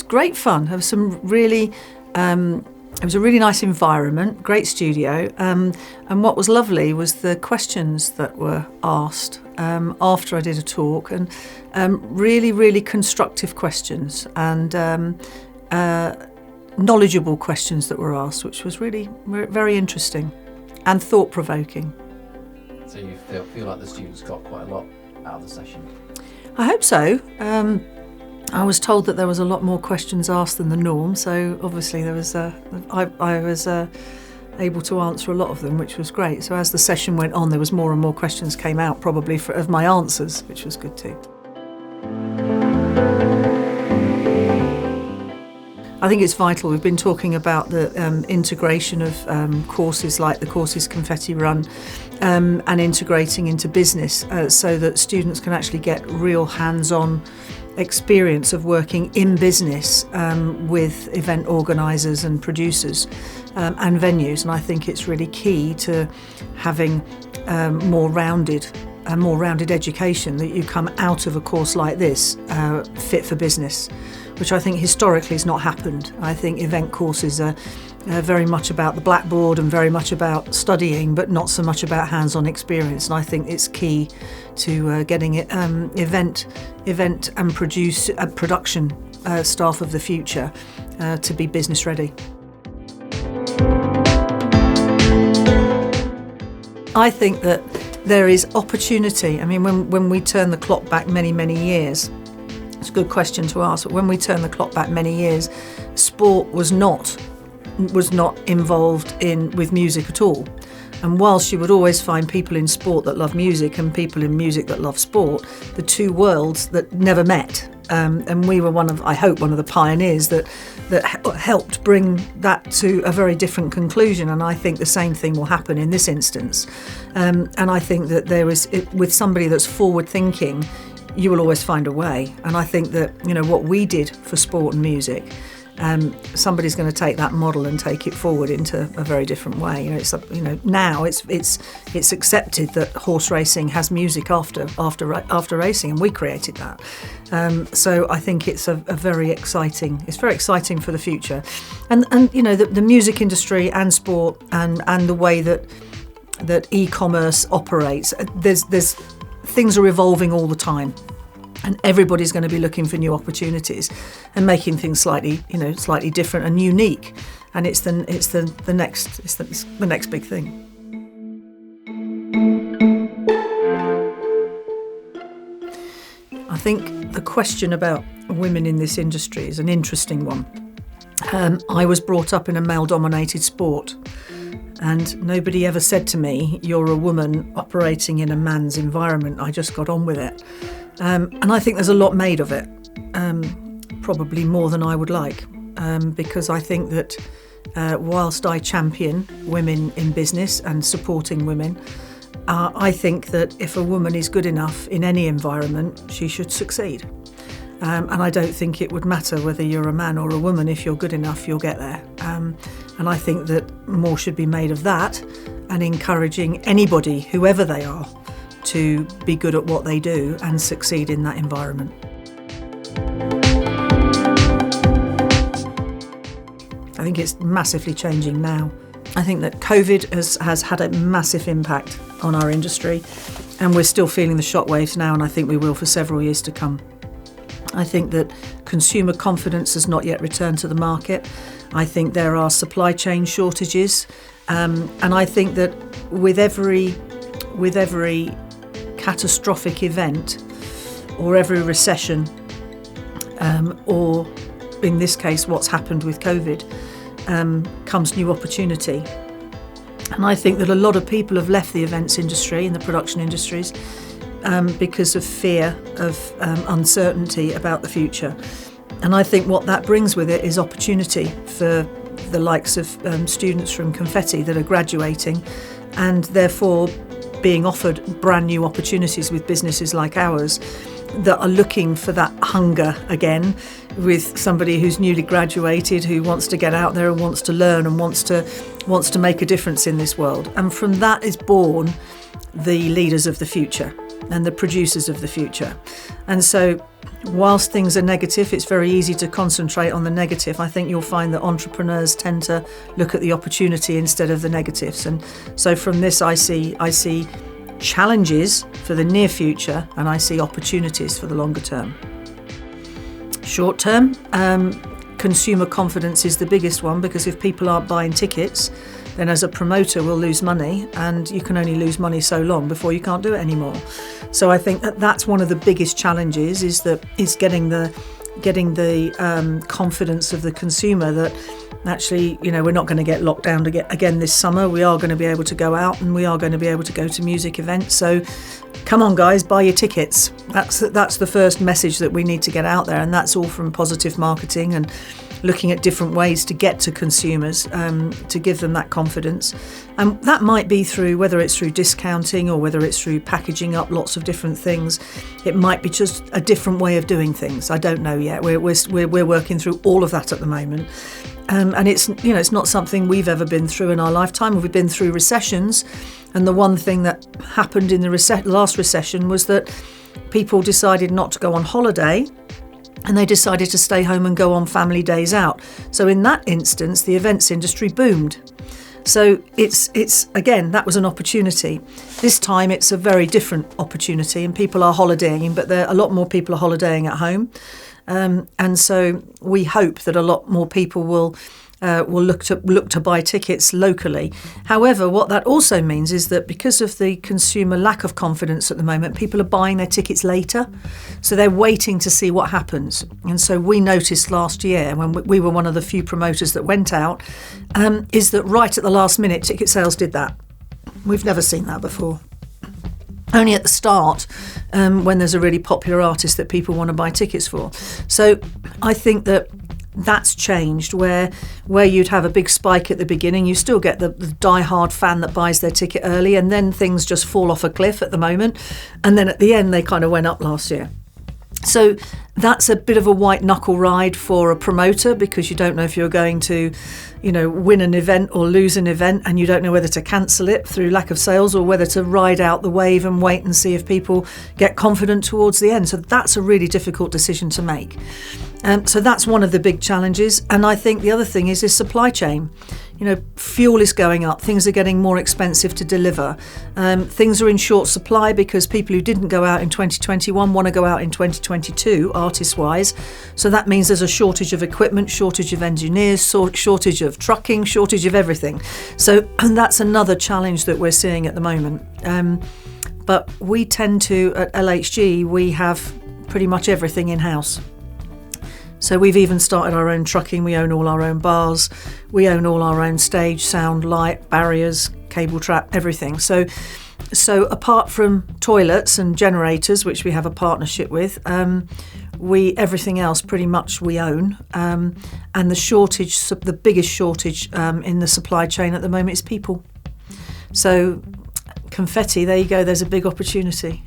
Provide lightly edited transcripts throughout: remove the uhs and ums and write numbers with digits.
great fun. There was some really, it was a really nice environment, great studio, and what was lovely was the questions that were asked after I did a talk, and really, really constructive questions and knowledgeable questions that were asked, which was really very interesting and thought-provoking. So you feel like the students got quite a lot out of the session? I hope so. I was told that there was a lot more questions asked than the norm, so obviously there was. I was able to answer a lot of them, which was great. So as the session went on, there was more and more questions came out, probably of my answers, which was good too. I think it's vital. We've been talking about the integration of courses like the courses Confetti run and integrating into business so that students can actually get real hands-on experience of working in business with event organisers and producers and venues. And I think it's really key to having more rounded education, that you come out of a course like this fit for business, which I think historically has not happened. I think event courses are very much about the blackboard and very much about studying, but not so much about hands-on experience. And I think it's key to getting event and production staff of the future to be business ready. I think that there is opportunity. I mean, when we turn the clock back many years, it's a good question to ask, but when we turn the clock back many years, sport was not involved with music at all. And whilst you would always find people in sport that love music and people in music that love sport, the two worlds that never met. And we were one of the pioneers that helped bring that to a very different conclusion. And I think the same thing will happen in this instance. And I think that with somebody that's forward thinking, you will always find a way. And I think that, what we did for sport and music, somebody's going to take that model and take it forward into a very different way. Now it's accepted that horse racing has music after racing, and we created that. So I think it's very exciting for the future, and the music industry and sport and the way that e-commerce operates. There's things are evolving all the time. And everybody's going to be looking for new opportunities and making things slightly different and unique. And it's the next big thing. I think the question about women in this industry is an interesting one. I was brought up in a male-dominated sport, and nobody ever said to me, "You're a woman operating in a man's environment." I just got on with it. And I think there's a lot made of it, probably more than I would like, because I think that whilst I champion women in business and supporting women, I think that if a woman is good enough in any environment, she should succeed. And I don't think it would matter whether you're a man or a woman. If you're good enough, you'll get there. And I think that more should be made of that, and encouraging anybody, whoever they are, to be good at what they do and succeed in that environment. I think it's massively changing now. I think that COVID has had a massive impact on our industry, and we're still feeling the shockwaves now, and I think we will for several years to come. I think that consumer confidence has not yet returned to the market. I think there are supply chain shortages, and I think that with every catastrophic event or every recession, or in this case what's happened with COVID, comes new opportunity. And I think that a lot of people have left the events industry and the production industries because of fear of uncertainty about the future. And I think what that brings with it is opportunity for the likes of students from Confetti that are graduating, and therefore being offered brand new opportunities with businesses like ours that are looking for that hunger again, with somebody who's newly graduated, who wants to get out there and wants to learn and wants to make a difference in this world. And from that is born the leaders of the future. and the producers of the future. And so whilst things are negative, it's very easy to concentrate on the negative. I think you'll find that entrepreneurs tend to look at the opportunity instead of the negatives. And so from this, I see challenges for the near future, and I see opportunities for the longer term. Short term, consumer confidence is the biggest one, because if people aren't buying tickets, then as a promoter we'll lose money, and you can only lose money so long before you can't do it anymore. So I think that's one of the biggest challenges, is getting the confidence of the consumer that actually, we're not going to get locked down again this summer. We are going to be able to go out, and we are going to be able to go to music events. So come on, guys, buy your tickets. That's the first message that we need to get out there, and that's all from positive marketing and looking at different ways to get to consumers, to give them that confidence. And that might be through, whether it's through discounting or whether it's through packaging up lots of different things. It might be just a different way of doing things. I don't know yet. We're working through all of that at the moment. And it's not something we've ever been through in our lifetime. We've been through recessions, and the one thing that happened in the last recession was that people decided not to go on holiday, and they decided to stay home and go on family days out. So in that instance, the events industry boomed. So it's again, that was an opportunity. This time it's a very different opportunity, and people are holidaying, but a lot more people are holidaying at home. And so we hope that a lot more people will look to buy tickets locally. However, what that also means is that because of the consumer lack of confidence at the moment, people are buying their tickets later. So they're waiting to see what happens. And so we noticed last year, when we were one of the few promoters that went out, is that right at the last minute, ticket sales did that. We've never seen that before. Only at the start, when there's a really popular artist that people want to buy tickets for. So I think that's changed, where you'd have a big spike at the beginning. You still get the die-hard fan that buys their ticket early, and then things just fall off a cliff at the moment. And then at the end, they kind of went up last year. So that's a bit of a white knuckle ride for a promoter, because you don't know if you're going to, win an event or lose an event, and you don't know whether to cancel it through lack of sales or whether to ride out the wave and wait and see if people get confident towards the end. So that's a really difficult decision to make. So that's one of the big challenges. And I think the other thing is supply chain. Fuel is going up, things are getting more expensive to deliver. Things are in short supply because people who didn't go out in 2021 want to go out in 2022, artist-wise. So that means there's a shortage of equipment, shortage of engineers, shortage of trucking, shortage of everything. So and that's another challenge that we're seeing at the moment. But we tend to, at LHG, we have pretty much everything in-house. So we've even started our own trucking. We own all our own bars. We own all our own stage, sound, light, barriers, cable trap, everything. So apart from toilets and generators, which we have a partnership with, everything else pretty much we own. And the biggest shortage in the supply chain at the moment is people. So Confetti, there you go. There's a big opportunity.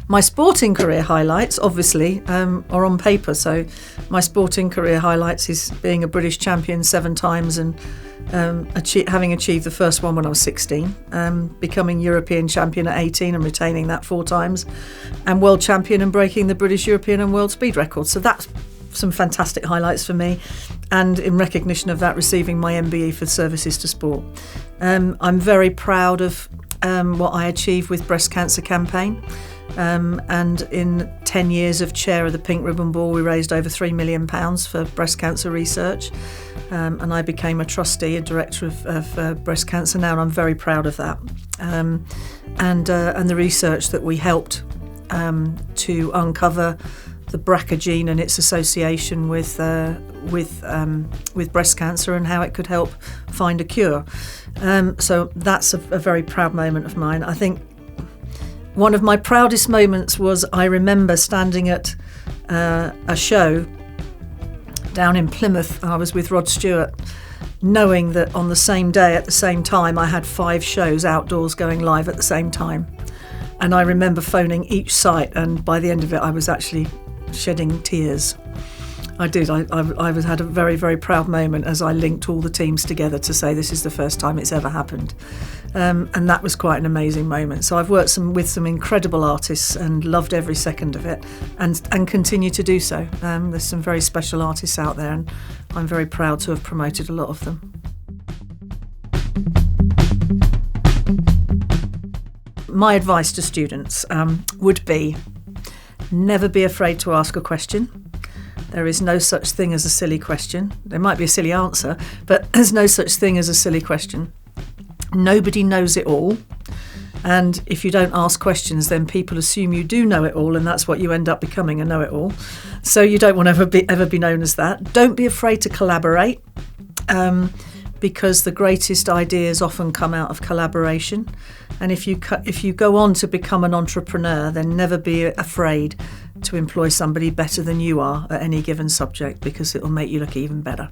My sporting career highlights, obviously, are on paper. So my sporting career highlights is being a British champion 7 times and having achieved the first one when I was 16, becoming European champion at 18 and retaining that 4 times, and world champion and breaking the British, European and world speed records. So that's some fantastic highlights for me. And in recognition of that, receiving my MBE for services to sport. I'm very proud of what I achieved with breast cancer campaign. And in 10 years of chair of the Pink Ribbon Ball, we raised over £3 million for breast cancer research. And I became a trustee, a director of breast cancer now, and I'm very proud of that. And the research that we helped to uncover the BRCA gene and its association with breast cancer and how it could help find a cure. So that's a very proud moment of mine. I think one of my proudest moments was I remember standing at a show down in Plymouth. I was with Rod Stewart, knowing that on the same day at the same time I had 5 shows outdoors going live at the same time. And I remember phoning each site, and by the end of it I was actually shedding tears. I did. I had a very, very proud moment as I linked all the teams together to say this is the first time it's ever happened. And that was quite an amazing moment. So I've worked with some incredible artists and loved every second of it, and continue to do so. There's some very special artists out there, and I'm very proud to have promoted a lot of them. My advice to students would be never be afraid to ask a question. There is no such thing as a silly question. There might be a silly answer, but there's no such thing as a silly question. Nobody knows it all. And if you don't ask questions, then people assume you do know it all, and that's what you end up becoming, a know-it-all. So you don't want to ever be known as that. Don't be afraid to collaborate, because the greatest ideas often come out of collaboration. And if you go on to become an entrepreneur, then never be afraid to employ somebody better than you are at any given subject, because it will make you look even better.